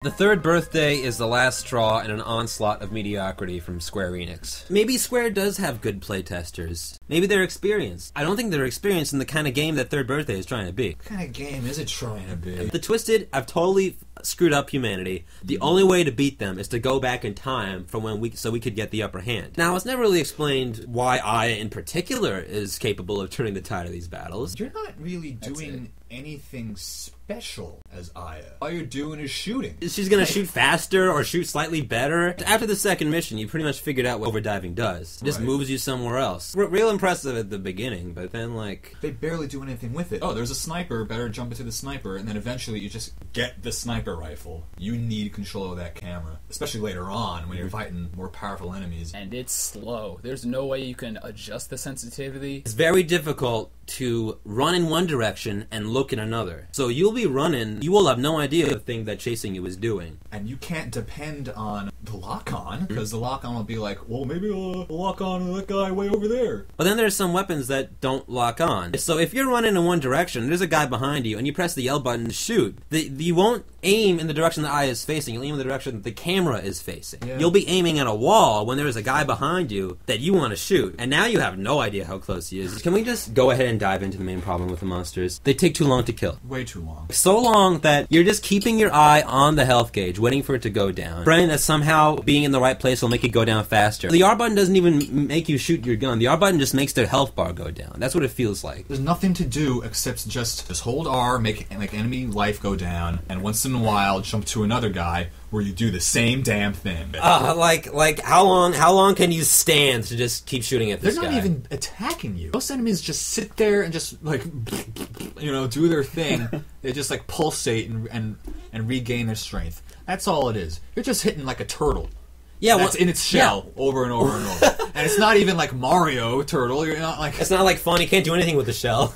The third birthday is the last straw in an onslaught of mediocrity from Square Enix. Maybe Square does have good playtesters. Maybe they're experienced. I don't think they're experienced in the kind of game that Third Birthday is trying to be. What kind of game is it trying to be? The Twisted have totally screwed up humanity. The only way to beat them is to go back in time from so we could get the upper hand. Now, it's never really explained why Aya in particular is capable of turning the tide of these battles. You're not really doing anything special as Aya. All you're doing is shooting. She's gonna shoot faster or shoot slightly better. After the second mission, you pretty much figured out what overdiving does. It just moves you somewhere else. Real impressive at the beginning, but then, like... They barely do anything with it. Oh, there's a sniper, better jump into the sniper, and then eventually you just get the sniper rifle. You need control of that camera, especially later on when you're fighting more powerful enemies. And it's slow. There's no way you can adjust the sensitivity. It's very difficult to run in one direction and look in another. So you'll be running, you will have no idea the thing that chasing you is doing. And you can't depend on the lock-on, because the lock-on will be like, well, maybe I'll lock on to that guy way over there. But then there's some weapons that don't lock on. So if you're running in one direction, there's a guy behind you, and you press the L button to shoot, you won't aim in the direction the eye is facing, you'll aim in the direction that the camera is facing. Yeah. You'll be aiming at a wall when there's a guy behind you that you want to shoot, and now you have no idea how close he is. Can we just go ahead and dive into the main problem with the monsters? They take too long to kill. Way too long. So long that you're just keeping your eye on the health gauge, waiting for it to go down, praying that somehow being in the right place will make it go down faster. The R button doesn't even make you shoot your gun. The R button just makes their health bar go down. That's what it feels like. There's nothing to do except just hold R, make enemy life go down, and once in a while jump to another guy where you do the same damn thing. Like how long can you stand to just keep shooting at this guy? They're not even attacking you. Most enemies just sit there and just like, do their thing. They just like pulsate and regain their strength. That's all it is. You're just hitting like a turtle. Yeah, that's in its shell over and over and over. And it's not even like Mario Turtle. You're not like... It's not like fun. You can't do anything with the shell.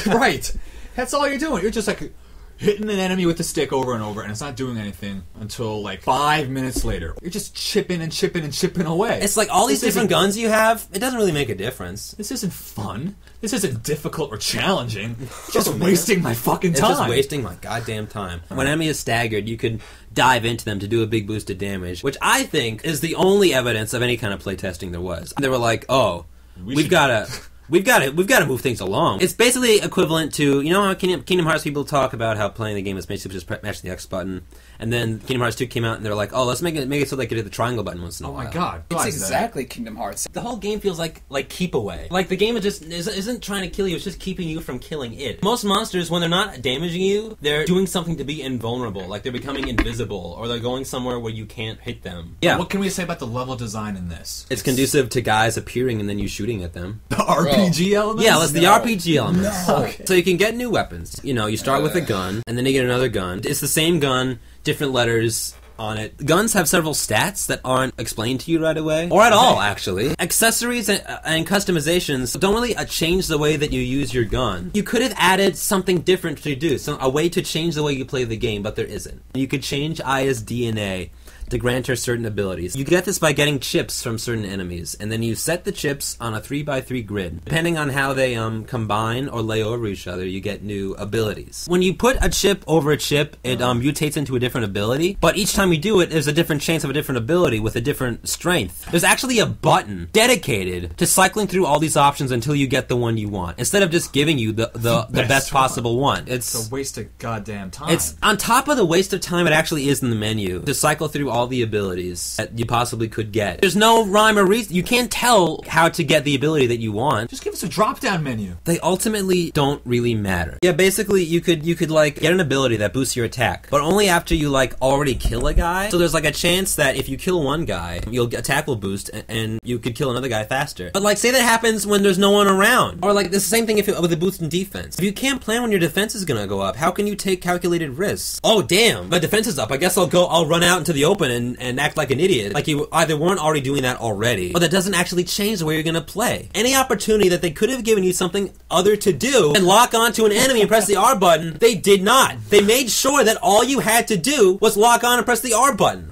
Right. That's all you're doing. You're just like hitting an enemy with the stick over and over, and it's not doing anything until like 5 minutes later. You're just chipping and chipping and chipping away. It's like all these different guns you have, it doesn't really make a difference. This isn't fun. This isn't difficult or challenging. It's just wasting my fucking time. It's just wasting my goddamn time. When an enemy is staggered, you could dive into them to do a big boost of damage, which I think is the only evidence of any kind of playtesting there was. They were like, oh, we've got to move things along. It's basically equivalent to, you know how Kingdom Hearts people talk about how playing the game is basically just mashing the X button, and then Kingdom Hearts 2 came out and they're like, oh, let's make it so they could hit the triangle button once in a while. Oh my god. It's exactly Kingdom Hearts. The whole game feels like keep away. Like the game isn't trying to kill you, it's just keeping you from killing it. Most monsters, when they're not damaging you, they're doing something to be invulnerable, like they're becoming invisible, or they're going somewhere where you can't hit them. Yeah. What can we say about the level design in this? It's conducive to guys appearing and then you shooting at them. The RPG elements? Yeah, that's the RPG elements. No. Okay. So you can get new weapons. You start with a gun, and then you get another gun. It's the same gun, different letters on it. Guns have several stats that aren't explained to you right away, or at all, actually. Accessories and customizations don't really change the way that you use your gun. You could have added something different to do, a way to change the way you play the game, but there isn't. You could change Aya's DNA to grant her certain abilities. You get this by getting chips from certain enemies, and then you set the chips on a 3x3 grid. Depending on how they combine or lay over each other, you get new abilities. When you put a chip over a chip, it mutates into a different ability, but each time you do it, there's a different chance of a different ability with a different strength. There's actually a button dedicated to cycling through all these options until you get the one you want, instead of just giving you the best possible one. It's a waste of goddamn time. It's on top of the waste of time it actually is in the menu to cycle through all the abilities that you possibly could get. There's no rhyme or reason. You can't tell how to get the ability that you want. Just give us a drop-down menu. They ultimately don't really matter. Yeah, basically you could like get an ability that boosts your attack, but only after you like already kill a guy. So there's like a chance that if you kill one guy, your attack will boost and you could kill another guy faster. But like say that happens when there's no one around. Or like it's the same thing with a boost in defense. If you can't plan when your defense is gonna go up, how can you take calculated risks? Oh damn, my defense is up. I guess I'll run out into the open and act like an idiot. Like you either weren't already doing that already, or that doesn't actually change the way you're gonna play. Any opportunity that they could have given you something other to do and lock onto an enemy and press the R button, they did not. They made sure that all you had to do was lock on and press the R button.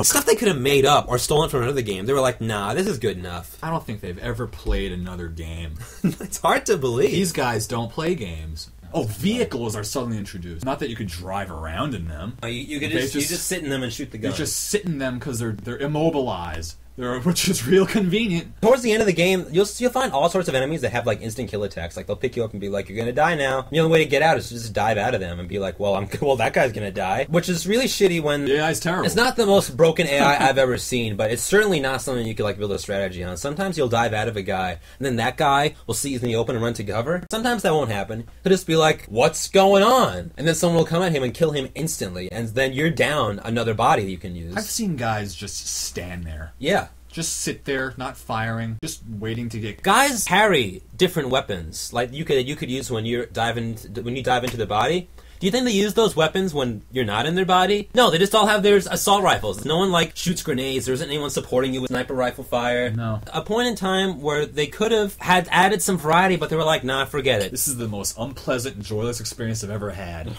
Stuff they could have made up or stolen from another game. They were like, nah, this is good enough. I don't think they've ever played another game. It's hard to believe. These guys don't play games. Oh, vehicles are suddenly introduced. Not that you could drive around in them. You just sit in them and shoot the gun. You just sit in them because they're immobilized. Which is real convenient. Towards the end of the game, you'll find all sorts of enemies that have like instant kill attacks. Like they'll pick you up and be like, "You're gonna die now." The only way to get out is to just dive out of them and be like, "Well, that guy's gonna die," which is really shitty. When the AI's terrible. It's not the most broken AI I've ever seen, but it's certainly not something you could like build a strategy on. Sometimes you'll dive out of a guy, and then that guy will see you in the open and run to cover. Sometimes that won't happen. He'll just be like, "What's going on?" And then someone will come at him and kill him instantly, and then you're down another body that you can use. I've seen guys just stand there. Yeah. Just sit there, not firing, just waiting to get... Guys carry different weapons, like you could use when you dive into the body. Do you think they use those weapons when you're not in their body? No, they just all have their assault rifles. No one, like, shoots grenades. There isn't anyone supporting you with sniper rifle fire. No. A point in time where they could have had added some variety, but they were like, nah, forget it. This is the most unpleasant and joyless experience I've ever had.